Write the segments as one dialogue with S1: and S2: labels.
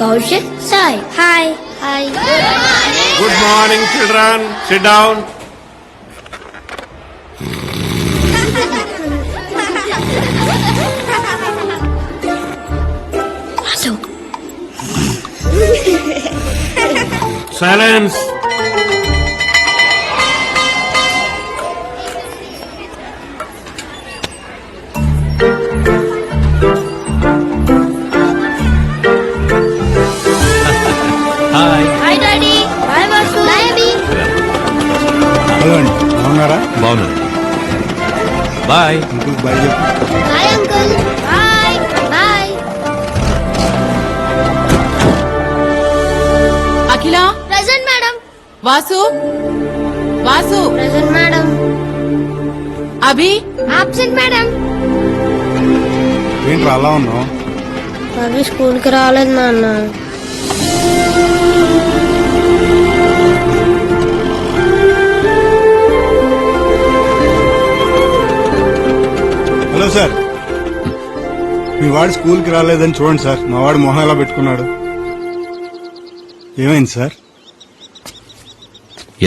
S1: Kaushik, Sai. Hi. Hi.
S2: Good morning children, sit down. Silence.
S1: Hi daddy. Hi Vasu. Hi Abhi.
S3: Hello అండి, బాగున్నారా?
S4: బాగున్నాను. Bye.
S3: Uncle bye చెప్పు.
S1: Hi uncle. Hi. Bye.
S5: Akhila,
S1: present madam.
S5: Vasu, Vasu,
S1: present madam.
S5: Abhi,
S1: absent madam.
S3: ఏంట్రా అలా ఉన్నావు?
S1: అభి school కి రాలేదు నాన్న.
S3: హలో సార్, మీ వాడు స్కూల్కి రాలేదని చూడండి సార్. మా వాడు మొహం ఎలా పెట్టుకున్నాడు. ఏమైంది సార్?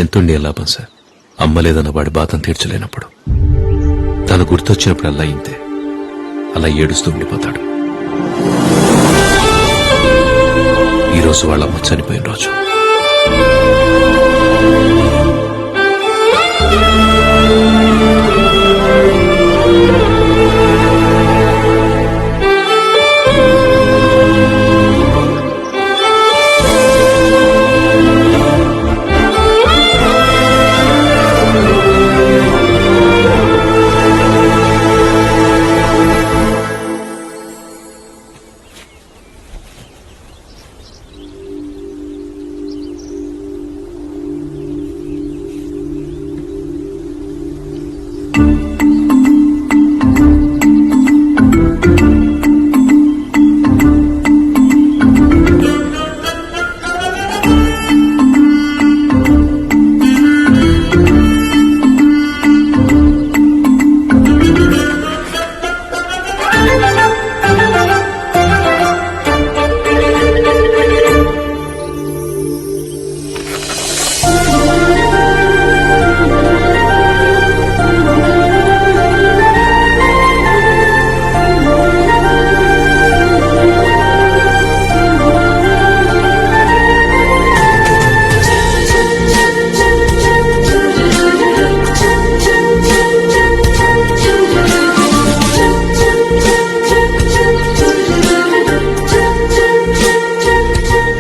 S4: ఎంతుండే లాభం సార్, అమ్మ లేదన్న వాడి బాధను తీర్చలేనప్పుడు. తను గుర్తొచ్చినప్పుడు అలా ఇంతే, అలా ఏడుస్తూ ఉండిపోతాడు. ఈరోజు వాళ్ళ అమ్మ చనిపోయిన రోజు.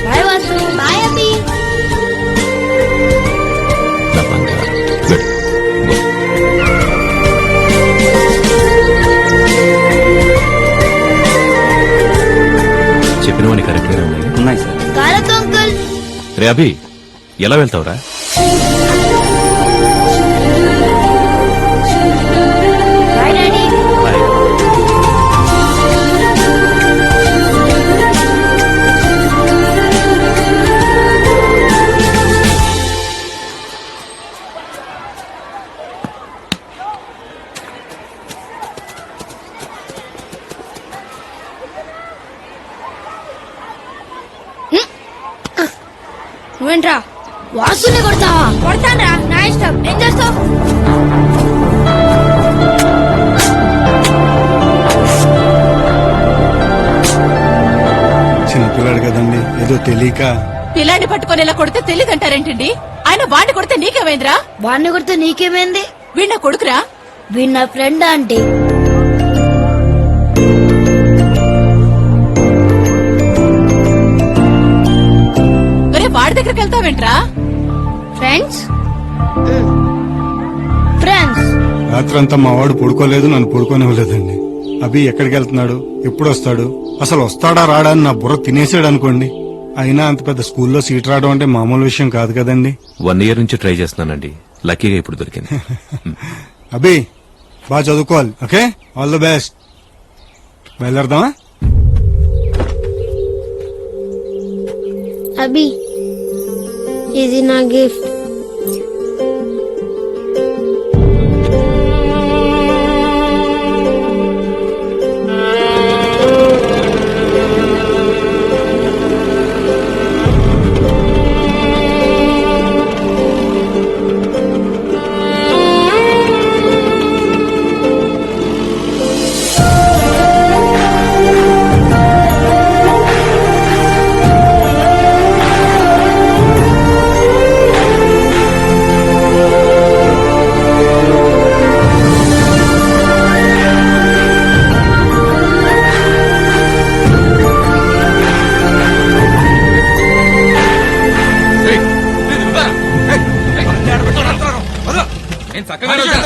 S1: బాయ్ వాసు. బాయ్ అభి.
S4: నా బంగారం. వెళ్ళు. చెప్పినవన్నీ కరెక్ట్గా ఉన్నాయి.
S3: ఉన్నాయి సార్.
S1: గాలతో అంకుల్.
S4: రే అభి, ఎలా వెళ్తావురా?
S1: Bye daddy.
S4: బాయ్.
S1: నువ్వేంట్రా వాసుని కొడతావా? కొడతానరా, నా ఇష్టం. ఏం చేస్తావు?
S3: చిన్నపిల్లాడు కదండి, ఏదో తెలియక.
S5: పిల్లాన్ని పట్టుకొని ఇలా కొడితే తెలియదంటారేంటండి? ఆయన వాడిని కొడితే నీకేమైందిరా?
S1: వాడిని కొడితే నీకేమైంది?
S5: వీడిన కొడుకురా.
S1: వీడు నా ఫ్రెండ్ ఆంటీ.
S5: ఒరే, వాడి దగ్గరికి వెళ్తావేంట్రా?
S1: ఫ్రెండ్స్. ఫ్రెండ్స్.
S3: రాత్రంతా మా వాడు పడుకోలేదు, నన్ను పడుకోనివ్వలేదండి. అభి ఎక్కడికి వెళ్తున్నాడు, ఎప్పుడు వస్తాడు, అసలు వస్తాడా రాడా అని నా బుర్ర తినేసాడు అనుకోండి. అయినా అంత పెద్ద స్కూల్లో సీట్ రావడం అంటే మామూలు విషయం కాదు కదండి.
S4: 1 year నుంచి ట్రై చేస్తున్నానండి, లక్కీగా ఇప్పుడు దొరికింది.
S3: అభి బాగా చదువుకోవాలి, ఓకే? All the best. బయలుదేరదామా?
S1: అభి, ఇది నా గిఫ్ట్.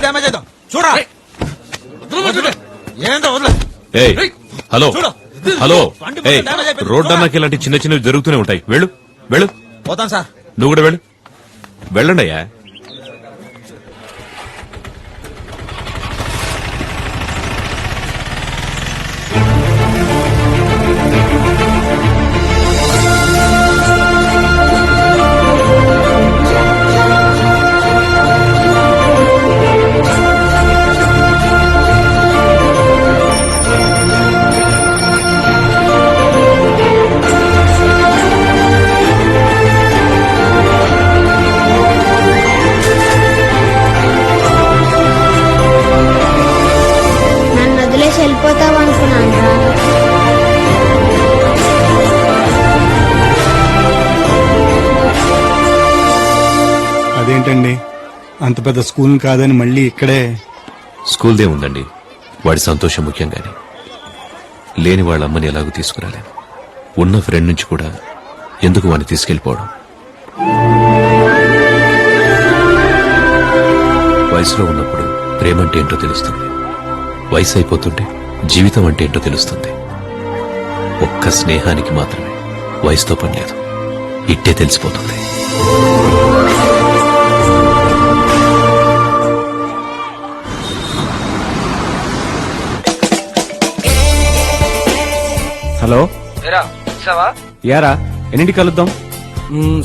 S6: డ్యామేజ్ అవుతాం చూడా ఏంటో వదిలే
S4: ఏయ్ హలో
S6: చూడు.
S4: హలో
S6: బండి
S4: ఏయ్
S6: మొత్తం damage అయిపోయింది.
S4: రోడ్ అన్నాకి ఇలాంటి చిన్న చిన్నవి జరుగుతూనే ఉంటాయి. వెళ్ళు వెళ్ళు,
S6: పోతాం సార్.
S4: నువ్వు కూడా వెళ్ళు. వెళ్ళండి అయ్యా.
S1: నన్ను వదిలేసి వెళ్ళిపోతావు అనుకున్నాను రా.
S3: అదేంటండి అంత పెద్ద స్కూల్ కాదని మళ్ళీ ఇక్కడే?
S4: స్కూల్దే ఉందండి, వాడి సంతోషం ముఖ్యం గాని లేని వాళ్ళ అమ్మని ఎలాగో తీసుకురాలేను. ఉన్న ఫ్రెండ్ నుంచి కూడా ఎందుకు వాడిని తీసుకెళ్లిపోవడం? వయసులో ఉన్నప్పుడు ప్రేమ అంటే ఏంటో తెలుస్తుంది, వయసు అయిపోతుంటే జీవితం అంటే ఏంటో తెలుస్తుంది. ఒక్క స్నేహానికి మాత్రమే వయసుతో పని లేదు, ఇట్టే తెలిసిపోతుంది.
S7: హలో యారా ఎన్నింటికి కలుద్దాం?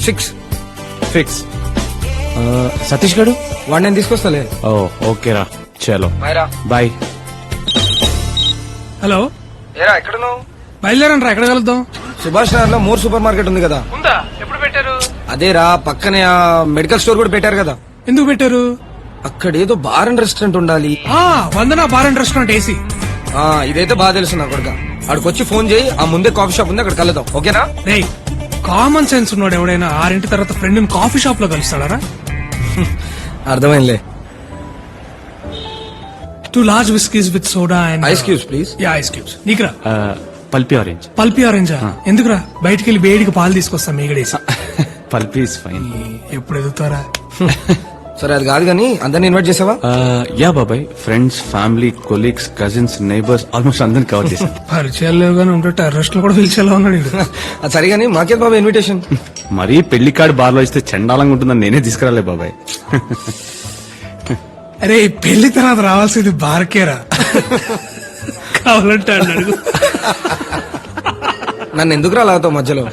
S8: 6
S7: ఫిక్స్. సతీష్ గడు
S8: వాడు నేను తీసుకొస్తాలే.
S7: ఓ ఓకేరా, చలో బాయ్.
S8: హలో
S9: ఏరా ఎక్కడున్నావు?
S8: బయలుదేరండి రా, ఎక్కడ కలుద్దాం?
S9: సుభాష్ నగర్ లో మోర్ సూపర్ మార్కెట్ ఉంది కదా.
S8: ఉందా? ఎప్పుడు పెట్టారు?
S9: అదేరా పక్కనే ఆ మెడికల్ స్టోర్ కూడా పెట్టారు కదా.
S8: ఎందుకు పెట్టారు?
S9: అక్కడ ఏదో బార్ అండ్ రెస్టారెంట్ ఉండాలి.
S8: వందన బార్ అండ్ రెస్టారెంట్ ఏసీ.
S9: ఇదైతే బాగా తెలుసు నా కొడుక. అక్కడికి వచ్చి ఫోన్ చేయి, ఆ ముందే కాఫీ షాప్ ఉంది, అక్కడ కలుద్దాం. ఓకేనా?
S8: రేయ్, కామన్ సెన్స్ ఉన్నాడు ఎవడైనా 6 తర్వాత ఫ్రెండ్ కాఫీ షాప్ లో కలుస్తాడారా?
S9: అర్థమైందిలే.
S8: 2 large whiskeys with soda and
S9: ice cubes please.
S8: Yeah ice cubes. నీకురా
S7: పల్పి ఆరెంజ్.
S8: పల్పి ఆరెంజా? ఎందుకురా? బయటికి వెళ్ళి వేడికి పాలు తీసుకొస్తాం మీగడేసి.
S7: Pulpy is fine.
S8: ఎప్పుడు ఎదుగుతారా?
S9: సరే అది కాదు కానీ అందరిని ఇన్వైట్ చేసావా?
S7: యా బాబాయ్, friends, family, colleagues, cousins, neighbours almost అందరిని కవర్ చేశాను.
S8: పరిచయాలు లేవు కానీ ఉంటే టెర్రస్ట్ లో కూడా పిలిచేలా ఉన్నాడు ఈడు.
S9: అది సరే కానీ మాకేం బాబా ఇన్విటేషన్?
S7: మరీ పెళ్లి కార్డు బార్లో ఇస్తే చండాలంగా ఉంటుందని నేనే తీసుకురాలే బాబాయ్.
S8: అరే పెళ్లి తర్వాత రావాల్సింది బార్కేరా, కావాలంటే అన్నాడు.
S9: నన్ను ఎందుకు లాగుతావు మధ్యలో?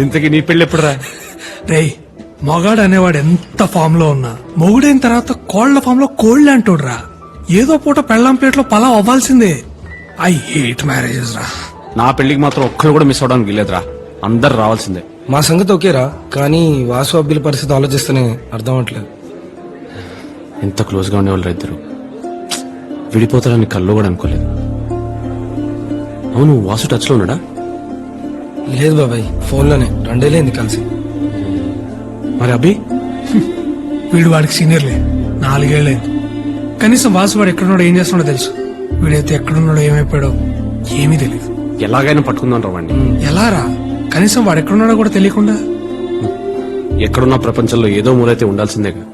S7: ఇంతకీ నీ పెళ్లి ఎప్పుడు రా?
S8: రేయ్, మొగాడు అనేవాడు ఎంత ఫామ్ లో ఉన్నా మొగుడైన తర్వాత కోళ్ల ఫామ్ లో కోళ్లు అంటాడు రా. ఏదో పూట పెళ్ళాం ప్లేట్లో పలావ్ అవ్వాల్సిందే. ఐ హేట్ మ్యారేజెస్ రా.
S7: నా పెళ్లికి మాత్రం ఒక్కరు కూడా మిస్ అవడానికి వీలేదురా, అందరు రావాల్సిందే.
S9: మా సంగతి ఓకేరా, కానీ వాసు అబ్బిల పరిస్థితి ఆలోచిస్తేనే అర్థం అవట్లేదు.
S7: ఎంత క్లోజ్ గా ఉండేవాళ్ళు ఇద్దరు విడిపోతారని కల్లో కూడా అనుకోలేదు. అవును, వాసు టచ్ లో ఉన్నాడా?
S9: లేదు బాబాయ్, ఫోన్ లోనే 2 ఏళ్ళైంది కలిసి.
S7: మరి అభి?
S8: వీడు వాడికి సీనియర్లే, 4 ఏళ్ళైంది. కనీసం వాసు వాడు ఎక్కడున్నాడో ఏం చేస్తున్నాడో తెలుసు. వీడైతే ఎక్కడున్నాడో ఏమైపోయాడో ఏమీ తెలియదు.
S7: ఎలాగైనా పట్టుకుందాం రావండి.
S8: ఎలా రా? కనీసం వాడు ఎక్కడున్నాడో కూడా తెలియకుండా.
S7: ఎక్కడున్న ప్రపంచంలో ఏదో మూలైతే ఉండాల్సిందేగా.